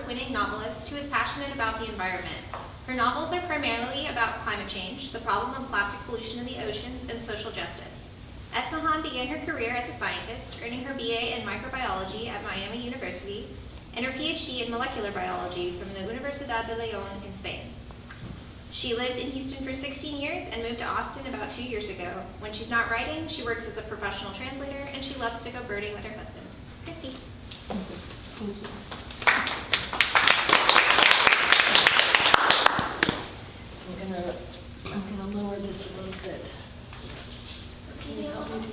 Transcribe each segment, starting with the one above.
award-winning novelist who is passionate about the environment. Her novels are primarily about climate change, the problem of plastic pollution in the oceans, and social justice. Esmahan began her career as a scientist, earning her BA in microbiology at Miami University and her Ph.D. in molecular biology from the Universidad de Leon in Spain. She lived in Houston for 16 years and moved to Austin about 2 years ago. When she's not writing, she works as a professional translator, and she loves to go birding with her husband. Christy. Thank you. I'm gonna lower this a little bit. Can you help me do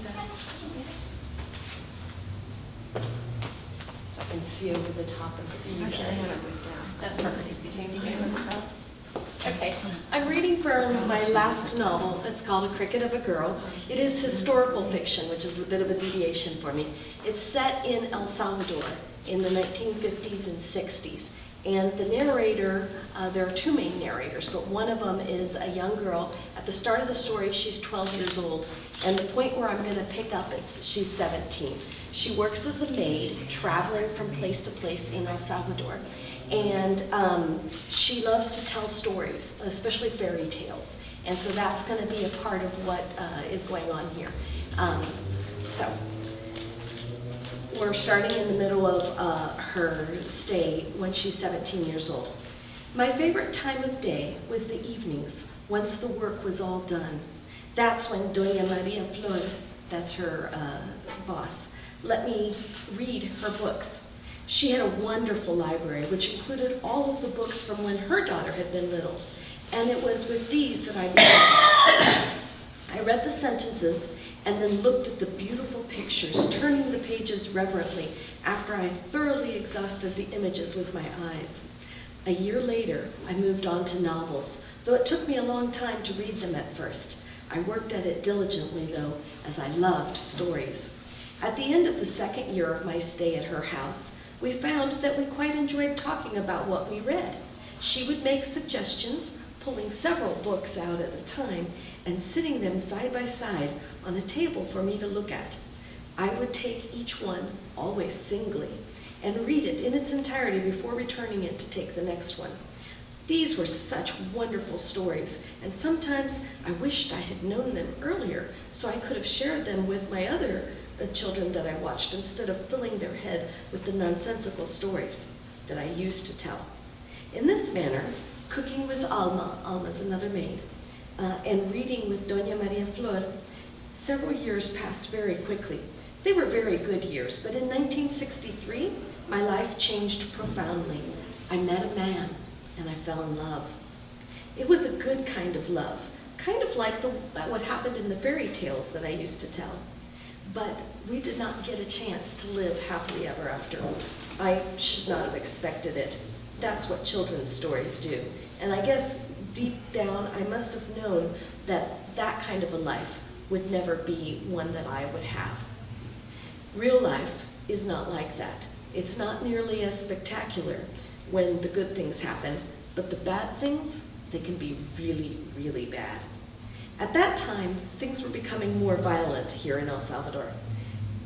that? So I can see over the top and see you guys. That's perfect. Okay, I'm reading from my last novel. It's called A Cricket of a Girl. It is historical fiction, which is a bit of a deviation for me. It's set in El Salvador in the 1950s and 60s. And the narrator, there are two main narrators, but one of them is a young girl. At the start of the story, she's 12 years old. And the point where I'm going to pick up, she's 17. She works as a maid, traveling from place to place in El Salvador. And she loves to tell stories, especially fairy tales. And so that's going to be a part of what is going on here. So we're starting in the middle of her stay when she's 17 years old. My favorite time of day was the evenings, once the work was all done. That's when Doña Maria Flor, that's her boss, let me read her books. She had a wonderful library, which included all of the books from when her daughter had been little. And it was with these that I began. I read the sentences and then looked at the beautiful pictures, turning the pages reverently after I thoroughly exhausted the images with my eyes. A year later, I moved on to novels, though it took me a long time to read them at first. I worked at it diligently, though, as I loved stories. At the end of the second year of my stay at her house, we found that we quite enjoyed talking about what we read. She would make suggestions, pulling several books out at a time and sitting them side by side on a table for me to look at. I would take each one, always singly, and read it in its entirety before returning it to take the next one. These were such wonderful stories, and sometimes I wished I had known them earlier so I could have shared them with my other children that I watched instead of filling their head with the nonsensical stories that I used to tell. In this manner, cooking with Alma's another maid, and reading with Doña Maria Flor, several years passed very quickly. They were very good years, but in 1963, my life changed profoundly. I met a man, and I fell in love. It was a good kind of love, kind of like what happened in the fairy tales that I used to tell. But we did not get a chance to live happily ever after. I should not have expected it. That's what children's stories do. And I guess deep down, I must have known that that kind of a life would never be one that I would have. Real life is not like that. It's not nearly as spectacular when the good things happen, but the bad things, they can be really, really bad. At that time, things were becoming more violent here in El Salvador.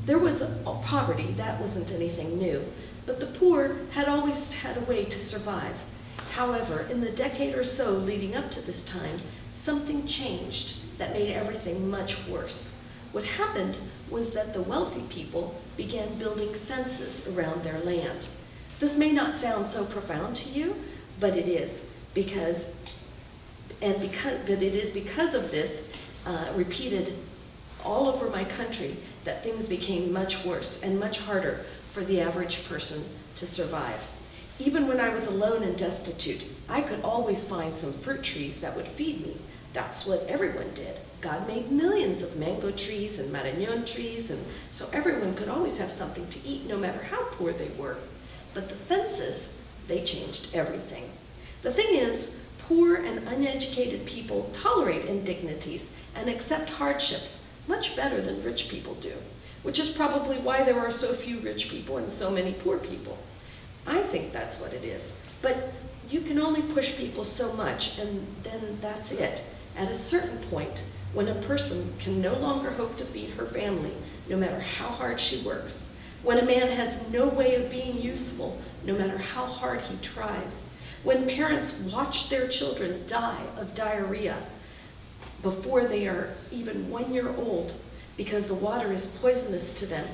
There was poverty, that wasn't anything new, but the poor had always had a way to survive. However, in the decade or so leading up to this time, something changed that made everything much worse. What happened was that the wealthy people began building fences around their land. This may not sound so profound to you, but it is, because of this, repeated all over my country, that things became much worse and much harder for the average person to survive. Even when I was alone and destitute, I could always find some fruit trees that would feed me. That's what everyone did. God made millions of mango trees and marañón trees, and so everyone could always have something to eat no matter how poor they were. But the fences, they changed everything. The thing is, poor and uneducated people tolerate indignities and accept hardships much better than rich people do, which is probably why there are so few rich people and so many poor people. I think that's what it is. But you can only push people so much, and then that's it. At a certain point, when a person can no longer hope to feed her family, no matter how hard she works, when a man has no way of being useful, no matter how hard he tries, when parents watch their children die of diarrhea before they are even 1 year old because the water is poisonous to them,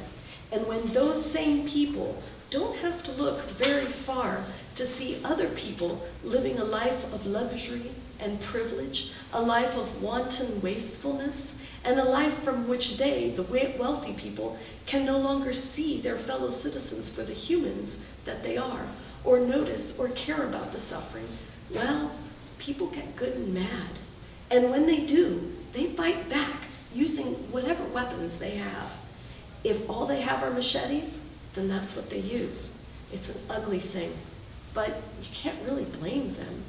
and when those same people don't have to look very far to see other people living a life of luxury and privilege, a life of wanton wastefulness, and a life from which they, the wealthy people, can no longer see their fellow citizens for the humans that they are, or notice or care about the suffering, well, people get good and mad. And when they do, they fight back using whatever weapons they have. If all they have are machetes, then that's what they use. It's an ugly thing, but you can't really blame them.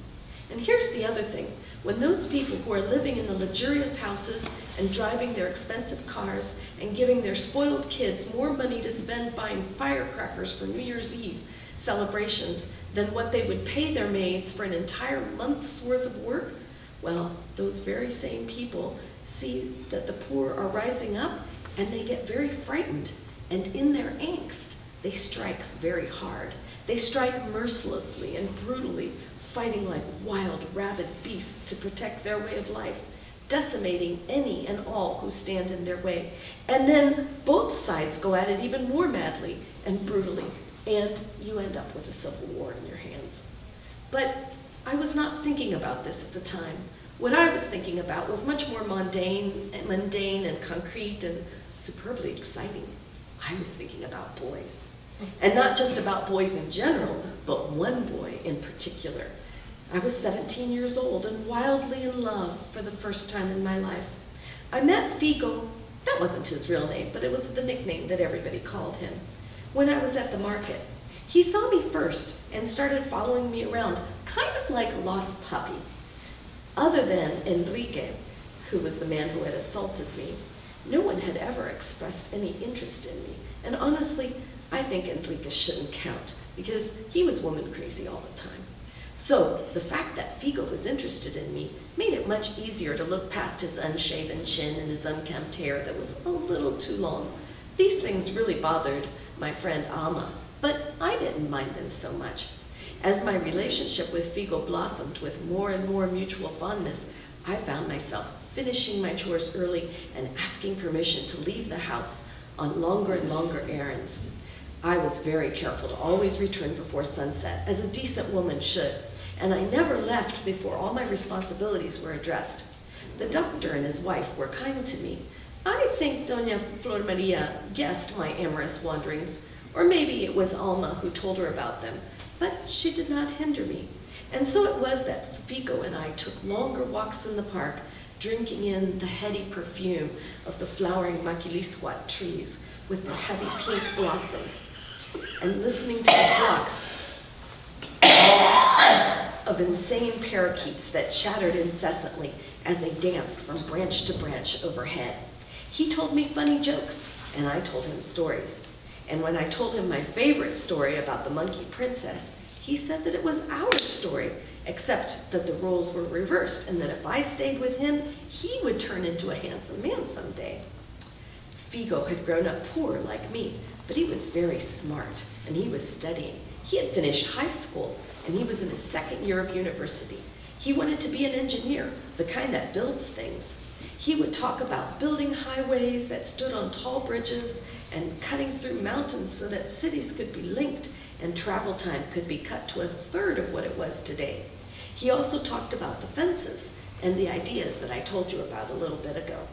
And here's the other thing. When those people who are living in the luxurious houses and driving their expensive cars and giving their spoiled kids more money to spend buying firecrackers for New Year's Eve celebrations than what they would pay their maids for an entire month's worth of work, well, those very same people see that the poor are rising up and they get very frightened. And in their angst, they strike very hard. They strike mercilessly and brutally, fighting like wild, rabid beasts to protect their way of life, decimating any and all who stand in their way. And then both sides go at it even more madly and brutally, and you end up with a civil war in your hands. But I was not thinking about this at the time. What I was thinking about was much more mundane and concrete and superbly exciting. I was thinking about boys. And not just about boys in general, but one boy in particular. I was 17 years old and wildly in love for the first time in my life. I met Figo, that wasn't his real name, but it was the nickname that everybody called him, when I was at the market. He saw me first and started following me around, kind of like a lost puppy. Other than Enrique, who was the man who had assaulted me, no one had ever expressed any interest in me. And honestly, I think Enrique shouldn't count, because he was woman crazy all the time. So the fact that Figo was interested in me made it much easier to look past his unshaven chin and his unkempt hair that was a little too long. These things really bothered my friend Alma, but I didn't mind them so much. As my relationship with Figo blossomed with more and more mutual fondness, I found myself finishing my chores early and asking permission to leave the house on longer and longer errands. I was very careful to always return before sunset, as a decent woman should, and I never left before all my responsibilities were addressed. The doctor and his wife were kind to me. I think Doña Flor Maria guessed my amorous wanderings, or maybe it was Alma who told her about them, but she did not hinder me. And so it was that Figo and I took longer walks in the park, drinking in the heady perfume of the flowering maquilisquat trees with their heavy pink blossoms, and listening to the flocks of insane parakeets that chattered incessantly as they danced from branch to branch overhead. He told me funny jokes, and I told him stories. And when I told him my favorite story about the monkey princess, he said that it was our story, except that the roles were reversed, and that if I stayed with him, he would turn into a handsome man someday. Figo had grown up poor like me, but he was very smart, and he was studying. He had finished high school, and he was in his second year of university. He wanted to be an engineer, the kind that builds things. He would talk about building highways that stood on tall bridges and cutting through mountains so that cities could be linked and travel time could be cut to a third of what it was today. He also talked about the fences and the ideas that I told you about a little bit ago.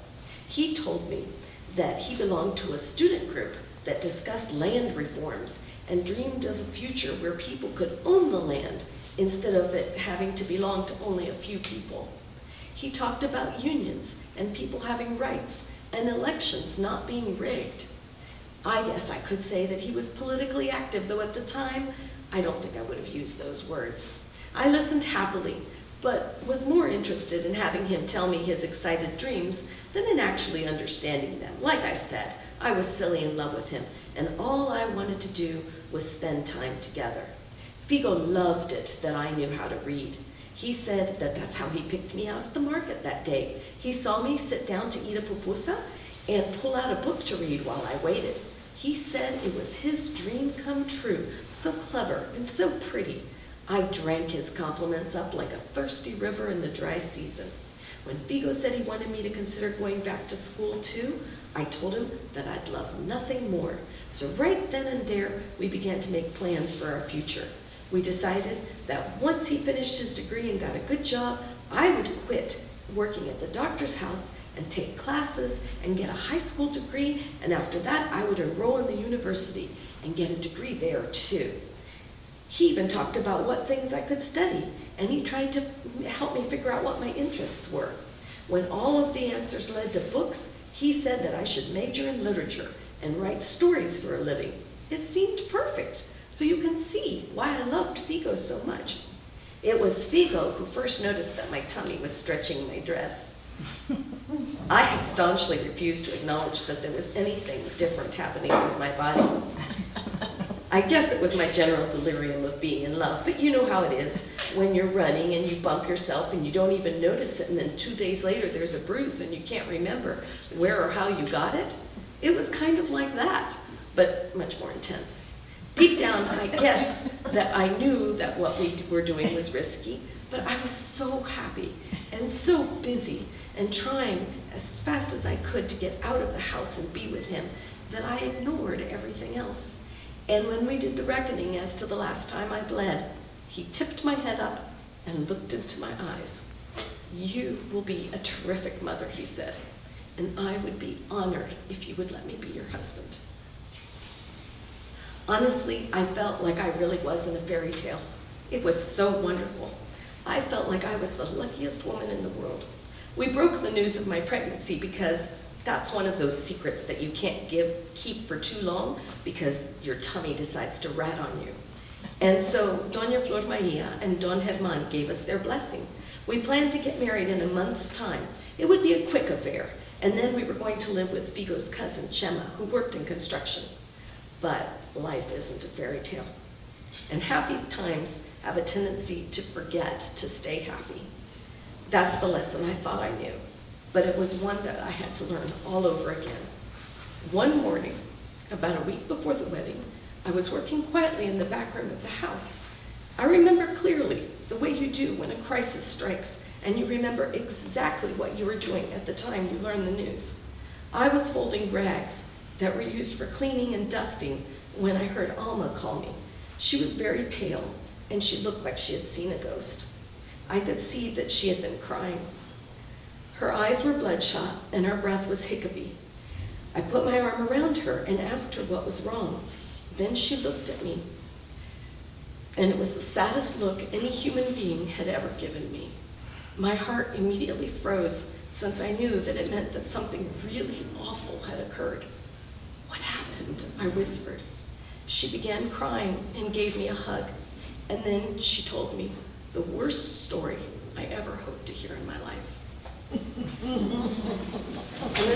He told me that he belonged to a student group that discussed land reforms and dreamed of a future where people could own the land instead of it having to belong to only a few people. He talked about unions and people having rights and elections not being rigged. I guess I could say that he was politically active, though at the time, I don't think I would have used those words. I listened happily, but was more interested in having him tell me his excited dreams than in actually understanding them. Like I said, I was silly in love with him, and all I wanted to do was spend time together. Figo loved it that I knew how to read. He said that that's how he picked me out at the market that day. He saw me sit down to eat a pupusa and pull out a book to read while I waited. He said it was his dream come true, so clever and so pretty. I drank his compliments up like a thirsty river in the dry season. When Figo said he wanted me to consider going back to school too, I told him that I'd love nothing more. So right then and there, we began to make plans for our future. We decided that once he finished his degree and got a good job, I would quit working at the doctor's house and take classes and get a high school degree, and after that, I would enroll in the university and get a degree there too. He even talked about what things I could study, and he tried to help me figure out what my interests were. When all of the answers led to books, he said that I should major in literature and write stories for a living. It seemed perfect, so you can see why I loved Figo so much. It was Figo who first noticed that my tummy was stretching my dress. I had staunchly refused to acknowledge that there was anything different happening with my body. I guess it was my general delirium of being in love, but you know how it is when you're running and you bump yourself and you don't even notice it, and then 2 days later there's a bruise and you can't remember where or how you got it. It was kind of like that, but much more intense. Deep down, I guess that I knew that what we were doing was risky, but I was so happy and so busy and trying as fast as I could to get out of the house and be with him that I ignored everything else. And when we did the reckoning as to the last time I bled, he tipped my head up and looked into my eyes. "You will be a terrific mother," he said, "and I would be honored if you would let me be your husband." Honestly, I felt like I really was in a fairy tale. It was so wonderful. I felt like I was the luckiest woman in the world. We broke the news of my pregnancy because that's one of those secrets that you can't keep for too long because your tummy decides to rat on you. And so Doña Flor Maria and Don Herman gave us their blessing. We planned to get married in a month's time. It would be a quick affair, and then we were going to live with Figo's cousin Chema, who worked in construction. But life isn't a fairy tale, and happy times have a tendency to forget to stay happy. That's the lesson I thought I knew, but it was one that I had to learn all over again. One morning, about a week before the wedding, I was working quietly in the back room of the house. I remember clearly the way you do when a crisis strikes and you remember exactly what you were doing at the time you learned the news. I was folding rags that were used for cleaning and dusting when I heard Alma call me. She was very pale and she looked like she had seen a ghost. I could see that she had been crying. Her eyes were bloodshot and her breath was hiccupy. I put my arm around her and asked her what was wrong. Then she looked at me, and it was the saddest look any human being had ever given me. My heart immediately froze, since I knew that it meant that something really awful had occurred. "What happened?" I whispered. She began crying and gave me a hug, and then she told me the worst story I ever hoped to hear in my life. And